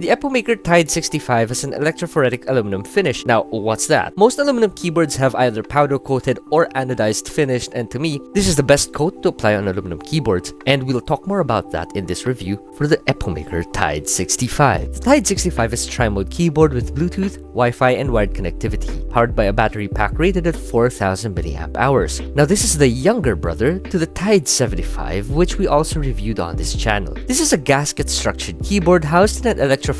The Epomaker Tide65 has an electrophoretic aluminum finish. Now, what's that? Most aluminum keyboards have either powder coated or anodized finish, and to me, this is the best coat to apply on aluminum keyboards, and we'll talk more about that in this review for the Epomaker Tide65. The Tide65 is Trimode keyboard with Bluetooth, Wi-Fi, and wired connectivity, powered by a battery pack rated at 4,000 mAh. Now, this is the younger brother to the Tide75, which we also reviewed on this channel. This is a gasket-structured keyboard housed in an electrophoretic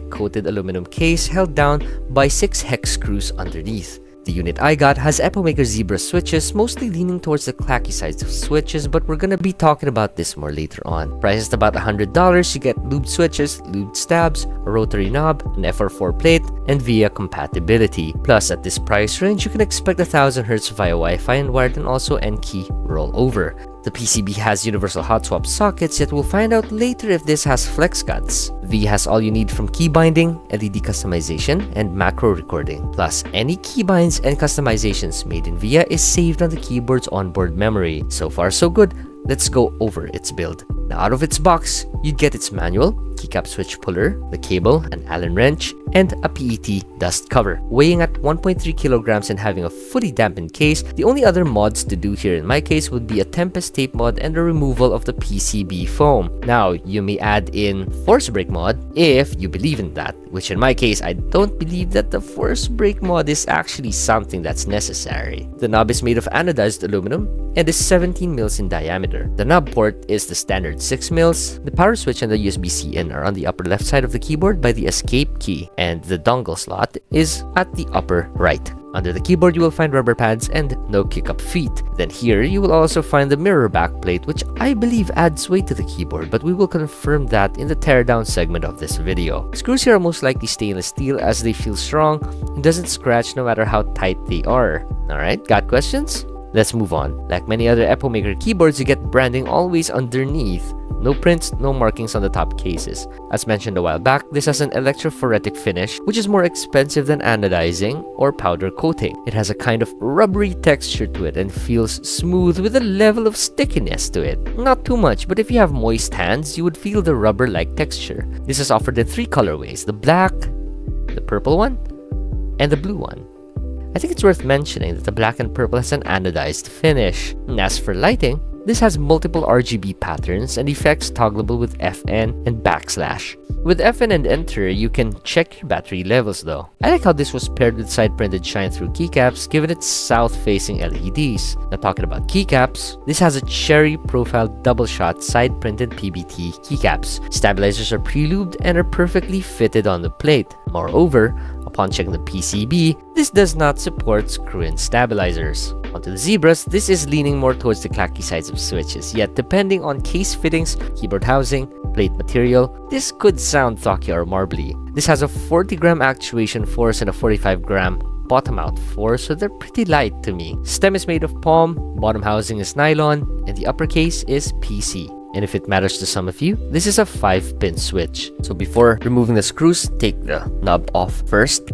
coated aluminum case held down by 6 hex screws underneath. The unit I got has Epomaker Zebra switches, mostly leaning towards the clacky sides of switches, but we're gonna be talking about this more later on. Priced about $100, you get lubed switches, lubed stabs, a rotary knob, an FR4 plate, and VIA compatibility. Plus, at this price range, you can expect 1000 Hz via Wi-Fi and wired and also N-key rollover. The PCB has universal hot swap sockets, yet we'll find out later if this has flex cuts. V has all you need from key binding, LED customization, and macro recording. Plus, any keybinds and customizations made in VIA is saved on the keyboard's onboard memory. So far so good, let's go over its build. Now, out of its box, you'd get its manual, keycap switch puller, the cable, an Allen wrench, and a PET dust cover. Weighing at 1.3 kilograms and having a fully dampened case, the only other mods to do here in my case would be a Tempest tape mod and the removal of the PCB foam. Now, you may add in force break mod if you believe in that, which in my case, I don't believe that the force break mod is actually something that's necessary. The knob is made of anodized aluminum and is 17 mils in diameter. The knob port is the standard 6 mils. The power switch and the USB-C in are on the upper left side of the keyboard by the escape key, and the dongle slot is at the upper right. Under the keyboard, you will find rubber pads and no kick-up feet. Then here, you will also find the mirror backplate, which I believe adds weight to the keyboard, but we will confirm that in the teardown segment of this video. Screws here are most likely stainless steel as they feel strong and doesn't scratch no matter how tight they are. Alright, got questions? Let's move on. Like many other Epomaker keyboards, you get branding always underneath. No prints, no markings on the top cases. As mentioned a while back, this has an electrophoretic finish, which is more expensive than anodizing or powder coating. It has a kind of rubbery texture to it and feels smooth with a level of stickiness to it. Not too much, but if you have moist hands, you would feel the rubber-like texture. This is offered in 3 colorways: the black, the purple one, and the blue one. I think it's worth mentioning that the black and purple has an anodized finish. And as for lighting, this has multiple RGB patterns and effects toggleable with FN and backslash. With FN and enter, you can check your battery levels though. I like how this was paired with side-printed shine-through keycaps given its south-facing LEDs. Now talking about keycaps, this has a cherry profile double-shot side-printed PBT keycaps. Stabilizers are pre-lubed and are perfectly fitted on the plate. Moreover, upon checking the PCB, this does not support screw-in stabilizers. Onto the Zebras, this is leaning more towards the clacky sides of switches, yet depending on case fittings, keyboard housing, plate material, this could sound thocky or marbly. This has a 40-gram actuation force and a 45-gram bottom-out force, so they're pretty light to me. Stem is made of palm, bottom housing is nylon, and the upper case is PC. And if it matters to some of you, this is a 5-pin switch. So before removing the screws, take the knob off first.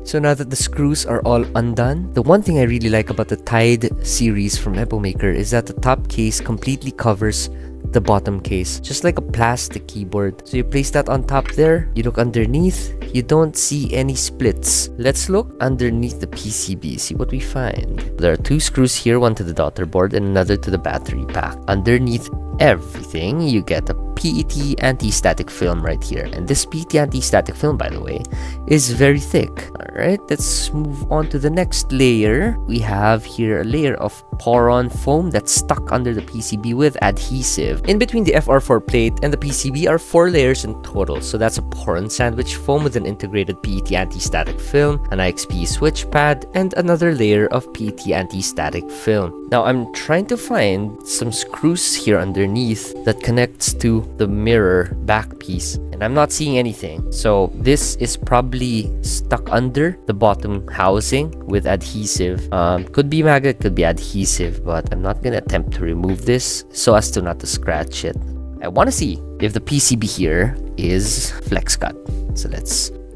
So now that the screws are all undone, the one thing I really like about the Tide series from Epomaker is that the top case completely covers the bottom case, just like a plastic keyboard. So you place that on top there, you look underneath, you don't see any splits. Let's look underneath the PCB, see what we find. There are 2 screws here, one to the daughter board and another to the battery pack. Underneath everything, you get a PET anti-static film right here, and this PET anti-static film, by the way, is very thick. Alright, let's move on to the next layer. We have here a layer of Poron foam that's stuck under the PCB with adhesive. In between the FR4 plate and the PCB are 4 layers in total, so that's a Poron sandwich foam with an integrated PET anti-static film, an IXP switch pad, and another layer of PET anti-static film. Now I'm trying to find some screws here underneath that connects to the mirror back piece, and I'm not seeing anything. So this is probably stuck under the bottom housing with adhesive. Could be magnet, could be adhesive, but I'm not gonna attempt to remove this so as to not to scratch it. I want to see if the PCB here is flex cut. So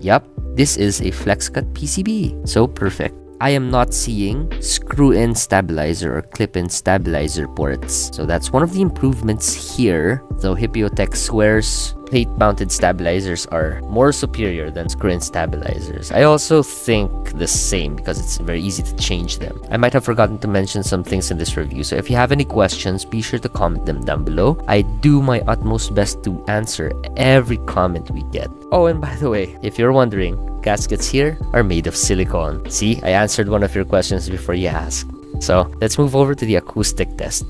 yep, this is a flex cut PCB. So perfect. I am not seeing screw-in stabilizer or clip-in stabilizer ports. So that's one of the improvements here, though Hippotech swears plate-mounted stabilizers are more superior than screw-in stabilizers. I also think the same because it's very easy to change them. I might have forgotten to mention some things in this review, so if you have any questions, be sure to comment them down below. I do my utmost best to answer every comment we get. Oh, and by the way, if you're wondering, gaskets here are made of silicone. See, I answered one of your questions before you asked. So let's move over to the acoustic test.